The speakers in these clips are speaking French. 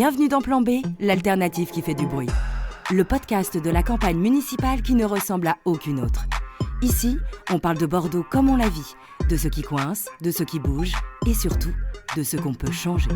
Bienvenue dans Plan B, l'alternative qui fait du bruit. Le podcast de la campagne municipale qui ne ressemble à aucune autre. Ici, on parle de Bordeaux comme on la vit, de ce qui coince, de ce qui bouge et surtout, de ce qu'on peut changer.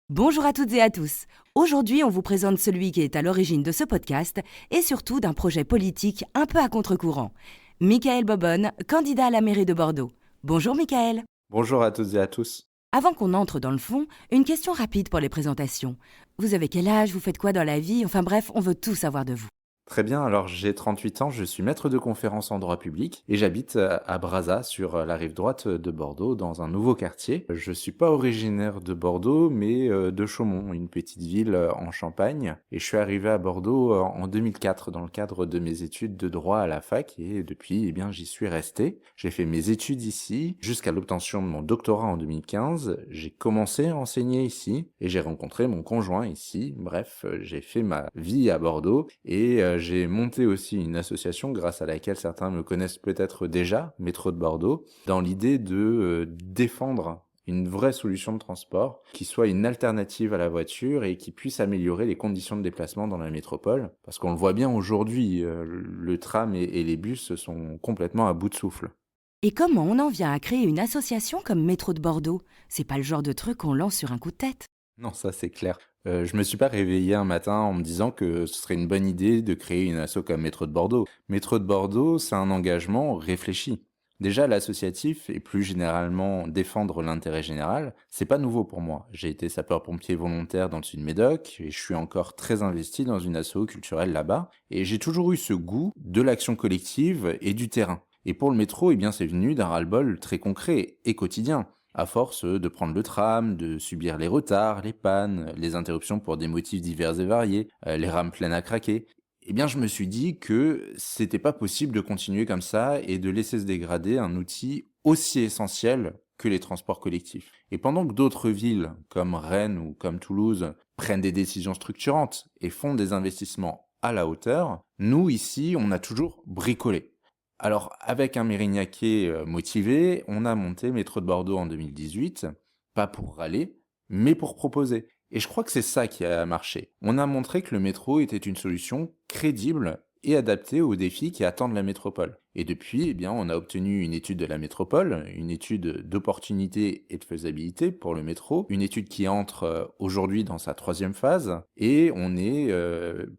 Bonjour à toutes et à tous. Aujourd'hui, on vous présente celui qui est à l'origine de ce podcast et surtout d'un projet politique un peu à contre-courant. Michaël Bobonne, candidat à la mairie de Bordeaux. Bonjour Michaël. Bonjour à toutes et à tous. Avant qu'on entre dans le fond, une question rapide pour les présentations. Vous avez quel âge, vous faites quoi dans la vie? Enfin bref, on veut tout savoir de vous. Très bien, alors j'ai 38 ans, je suis maître de conférence en droit public et j'habite à Brazza, sur la rive droite de Bordeaux, dans un nouveau quartier. Je suis pas originaire de Bordeaux, mais de Chaumont, une petite ville en Champagne. Et je suis arrivé à Bordeaux en 2004 dans le cadre de mes études de droit à la fac et depuis, j'y suis resté. J'ai fait mes études ici jusqu'à l'obtention de mon doctorat en 2015. J'ai commencé à enseigner ici et j'ai rencontré mon conjoint ici. Bref, j'ai fait ma vie à Bordeaux et j'ai monté aussi une association grâce à laquelle certains me connaissent peut-être déjà, Métro de Bordeaux, dans l'idée de défendre une vraie solution de transport qui soit une alternative à la voiture et qui puisse améliorer les conditions de déplacement dans la métropole. Parce qu'on le voit bien aujourd'hui, le tram et les bus sont complètement à bout de souffle. Et comment on en vient à créer une association comme Métro de Bordeaux? C'est pas le genre de truc qu'on lance sur un coup de tête. Non, ça c'est clair. Je me suis pas réveillé un matin en me disant que ce serait une bonne idée de créer une asso comme Métro de Bordeaux. Métro de Bordeaux, c'est un engagement réfléchi. Déjà, l'associatif et plus généralement défendre l'intérêt général, c'est pas nouveau pour moi. J'ai été sapeur-pompier volontaire dans le Sud-Médoc et je suis encore très investi dans une asso culturelle là-bas. Et j'ai toujours eu ce goût de l'action collective et du terrain. Et pour le métro, c'est venu d'un ras-le-bol très concret et quotidien. À force de prendre le tram, de subir les retards, les pannes, les interruptions pour des motifs divers et variés, les rames pleines à craquer, je me suis dit que c'était pas possible de continuer comme ça et de laisser se dégrader un outil aussi essentiel que les transports collectifs. Et pendant que d'autres villes, comme Rennes ou comme Toulouse, prennent des décisions structurantes et font des investissements à la hauteur, nous, ici, on a toujours bricolé. Alors, avec un Mérignaquais motivé, on a monté Métro de Bordeaux en 2018, pas pour râler, mais pour proposer. Et je crois que c'est ça qui a marché. On a montré que le métro était une solution crédible et adaptée aux défis qui attendent la métropole. Et depuis, on a obtenu une étude de la métropole, une étude d'opportunité et de faisabilité pour le métro, une étude qui entre aujourd'hui dans sa 3e phase, et on est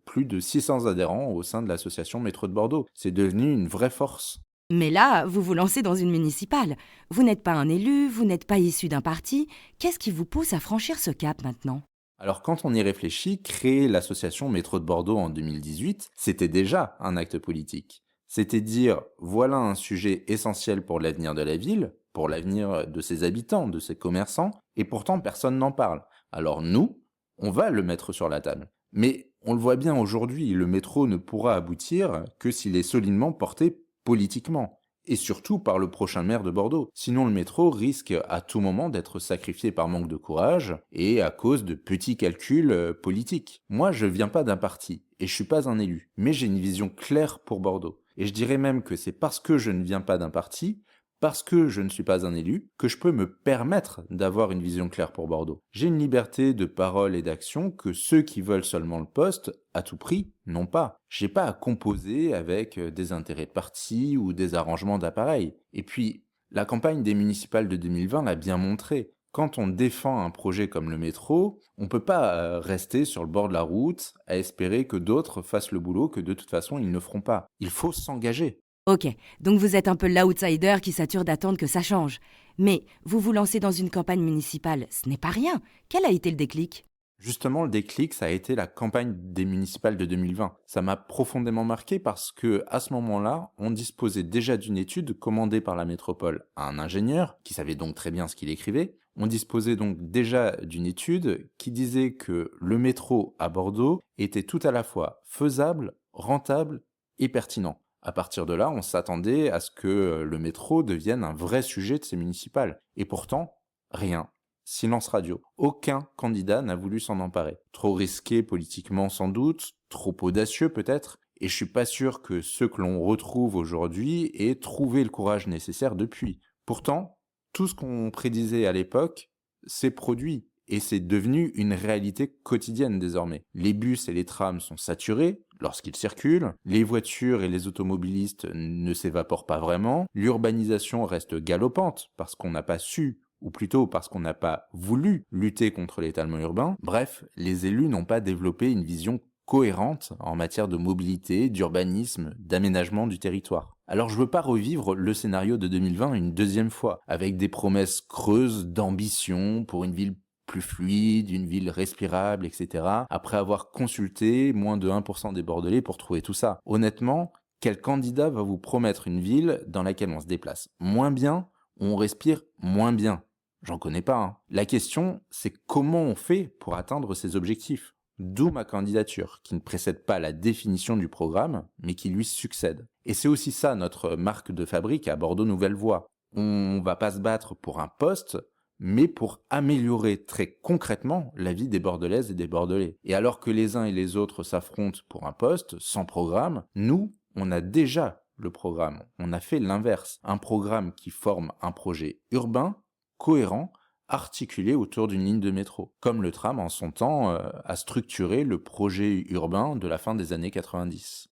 plus de 600 adhérents au sein de l'association Métro de Bordeaux. C'est devenu une vraie force. Mais là, vous vous lancez dans une municipale. Vous n'êtes pas un élu, vous n'êtes pas issu d'un parti. Qu'est-ce qui vous pousse à franchir ce cap maintenant? Alors quand on y réfléchit, créer l'association Métro de Bordeaux en 2018, c'était déjà un acte politique. C'était dire, voilà un sujet essentiel pour l'avenir de la ville, pour l'avenir de ses habitants, de ses commerçants, et pourtant personne n'en parle. Alors nous, on va le mettre sur la table. Mais on le voit bien aujourd'hui, le métro ne pourra aboutir que s'il est solidement porté politiquement. Et surtout par le prochain maire de Bordeaux. Sinon, le métro risque à tout moment d'être sacrifié par manque de courage et à cause de petits calculs politiques. Moi, je viens pas d'un parti et je suis pas un élu, mais j'ai une vision claire pour Bordeaux. Et je dirais même que c'est parce que je ne viens pas d'un parti, parce que je ne suis pas un élu, que je peux me permettre d'avoir une vision claire pour Bordeaux. J'ai une liberté de parole et d'action que ceux qui veulent seulement le poste, à tout prix, n'ont pas. J'ai pas à composer avec des intérêts de parti ou des arrangements d'appareil. Et puis, la campagne des municipales de 2020 l'a bien montré. Quand on défend un projet comme le métro, on peut pas rester sur le bord de la route à espérer que d'autres fassent le boulot que de toute façon ils ne feront pas. Il faut s'engager. Ok, donc vous êtes un peu l'outsider qui sature d'attendre que ça change. Mais vous vous lancez dans une campagne municipale, ce n'est pas rien. Quel a été le déclic? Justement, le déclic, ça a été la campagne des municipales de 2020. Ça m'a profondément marqué parce que, à ce moment-là, on disposait déjà d'une étude commandée par la métropole à un ingénieur, qui savait donc très bien ce qu'il écrivait. On disposait donc déjà d'une étude qui disait que le métro à Bordeaux était tout à la fois faisable, rentable et pertinent. À partir de là, on s'attendait à ce que le métro devienne un vrai sujet de ces municipales. Et pourtant, rien. Silence radio. Aucun candidat n'a voulu s'en emparer. Trop risqué politiquement sans doute, trop audacieux peut-être, et je suis pas sûr que ceux que l'on retrouve aujourd'hui aient trouvé le courage nécessaire depuis. Pourtant, tout ce qu'on prédisait à l'époque s'est produit, Et c'est devenu une réalité quotidienne désormais. Les bus et les trams sont saturés lorsqu'ils circulent, les voitures et les automobilistes ne s'évaporent pas vraiment, l'urbanisation reste galopante parce qu'on n'a pas su, ou plutôt parce qu'on n'a pas voulu lutter contre l'étalement urbain. Bref, les élus n'ont pas développé une vision cohérente en matière de mobilité, d'urbanisme, d'aménagement du territoire. Alors je veux pas revivre le scénario de 2020 une deuxième fois, avec des promesses creuses d'ambition pour une ville plus fluide, une ville respirable, etc. Après avoir consulté moins de 1% des Bordelais pour trouver tout ça. Honnêtement, quel candidat va vous promettre une ville dans laquelle on se déplace moins bien, on respire moins bien? J'en connais pas, hein. La question, c'est comment on fait pour atteindre ces objectifs? D'où ma candidature, qui ne précède pas la définition du programme, mais qui lui succède. Et c'est aussi ça notre marque de fabrique à Bordeaux Nouvelle Voie. On va pas se battre pour un poste, mais pour améliorer très concrètement la vie des Bordelaises et des Bordelais. Et alors que les uns et les autres s'affrontent pour un poste, sans programme, nous, on a déjà le programme. On a fait l'inverse. Un programme qui forme un projet urbain, cohérent, articulé autour d'une ligne de métro. Comme le tram, en son temps, a structuré le projet urbain de la fin des années 90.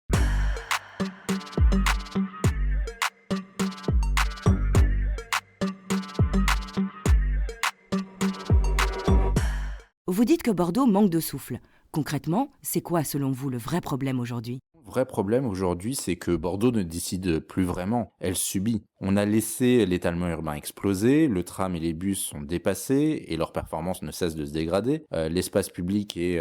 Vous dites que Bordeaux manque de souffle. Concrètement, c'est quoi selon vous le vrai problème aujourd'hui ? Le vrai problème aujourd'hui, c'est que Bordeaux ne décide plus vraiment, elle subit. On a laissé l'étalement urbain exploser, le tram et les bus sont dépassés et leur performance ne cesse de se dégrader. L'espace public est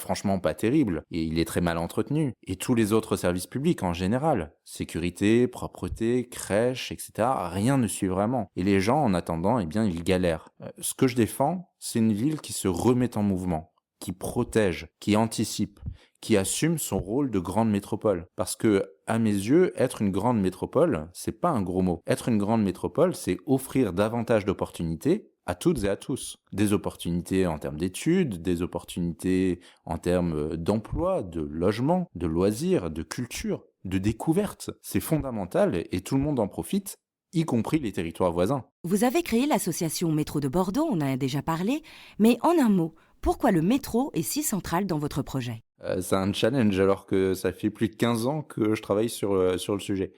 franchement pas terrible et il est très mal entretenu. Et tous les autres services publics en général, sécurité, propreté, crèche, etc., rien ne suit vraiment. Et les gens, en attendant, ils galèrent. Ce que je défends, c'est une ville qui se remet en mouvement, qui protège, qui anticipe, qui assume son rôle de grande métropole. Parce que, à mes yeux, être une grande métropole, c'est pas un gros mot. Être une grande métropole, c'est offrir davantage d'opportunités à toutes et à tous. Des opportunités en termes d'études, des opportunités en termes d'emploi, de logement, de loisirs, de culture, de découverte. C'est fondamental et tout le monde en profite, y compris les territoires voisins. Vous avez créé l'association Métro de Bordeaux, on en a déjà parlé, mais en un mot, pourquoi le métro est si central dans votre projet ? C'est un challenge alors que ça fait plus de 15 ans que je travaille sur le sujet.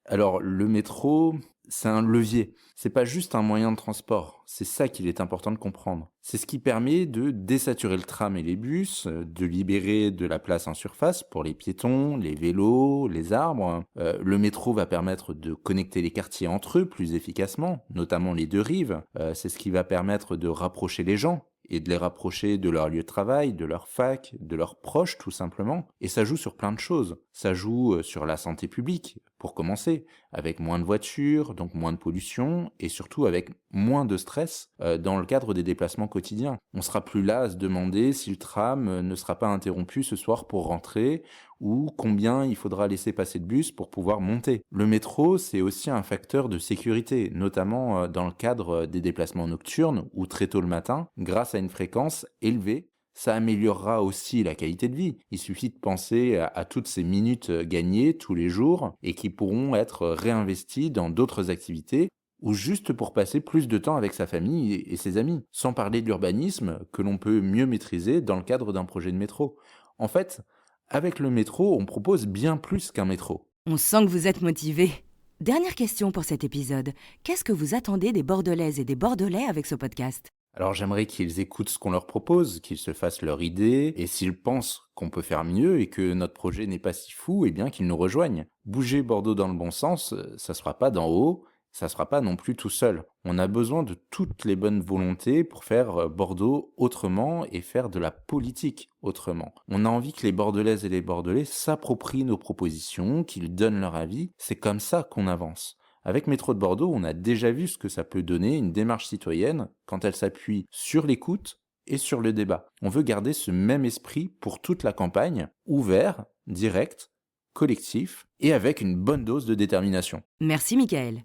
Alors, le métro, c'est un levier. C'est pas juste un moyen de transport. C'est ça qu'il est important de comprendre. C'est ce qui permet de désaturer le tram et les bus, de libérer de la place en surface pour les piétons, les vélos, les arbres. Le métro va permettre de connecter les quartiers entre eux plus efficacement, notamment les deux rives. C'est ce qui va permettre de rapprocher les gens et de les rapprocher de leur lieu de travail, de leur fac, de leurs proches tout simplement. Et ça joue sur plein de choses. Ça joue sur la santé publique, pour commencer, avec moins de voitures, donc moins de pollution, et surtout avec moins de stress dans le cadre des déplacements quotidiens. On sera plus là à se demander si le tram ne sera pas interrompu ce soir pour rentrer, ou combien il faudra laisser passer de bus pour pouvoir monter. Le métro, c'est aussi un facteur de sécurité, notamment dans le cadre des déplacements nocturnes ou très tôt le matin, grâce à une fréquence élevée. Ça améliorera aussi la qualité de vie. Il suffit de penser à toutes ces minutes gagnées tous les jours et qui pourront être réinvesties dans d'autres activités ou juste pour passer plus de temps avec sa famille et ses amis, sans parler de l'urbanisme que l'on peut mieux maîtriser dans le cadre d'un projet de métro. En fait, avec le métro, on propose bien plus qu'un métro. On sent que vous êtes motivé. Dernière question pour cet épisode. Qu'est-ce que vous attendez des Bordelaises et des Bordelais avec ce podcast ? Alors j'aimerais qu'ils écoutent ce qu'on leur propose, qu'ils se fassent leur idée, et s'ils pensent qu'on peut faire mieux et que notre projet n'est pas si fou, eh bien qu'ils nous rejoignent. Bouger Bordeaux dans le bon sens, ça se fera pas d'en haut, ça se fera pas non plus tout seul. On a besoin de toutes les bonnes volontés pour faire Bordeaux autrement et faire de la politique autrement. On a envie que les Bordelaises et les Bordelais s'approprient nos propositions, qu'ils donnent leur avis, c'est comme ça qu'on avance. Avec Métro de Bordeaux, on a déjà vu ce que ça peut donner une démarche citoyenne quand elle s'appuie sur l'écoute et sur le débat. On veut garder ce même esprit pour toute la campagne, ouvert, direct, collectif et avec une bonne dose de détermination. Merci Mickaël.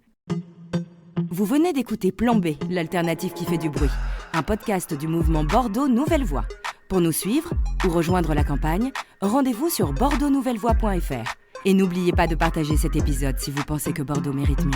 Vous venez d'écouter Plan B, l'alternative qui fait du bruit, un podcast du mouvement Bordeaux Nouvelle Voie. Pour nous suivre ou rejoindre la campagne, rendez-vous sur bordeauxnouvellevoie.fr. Et n'oubliez pas de partager cet épisode si vous pensez que Bordeaux mérite mieux.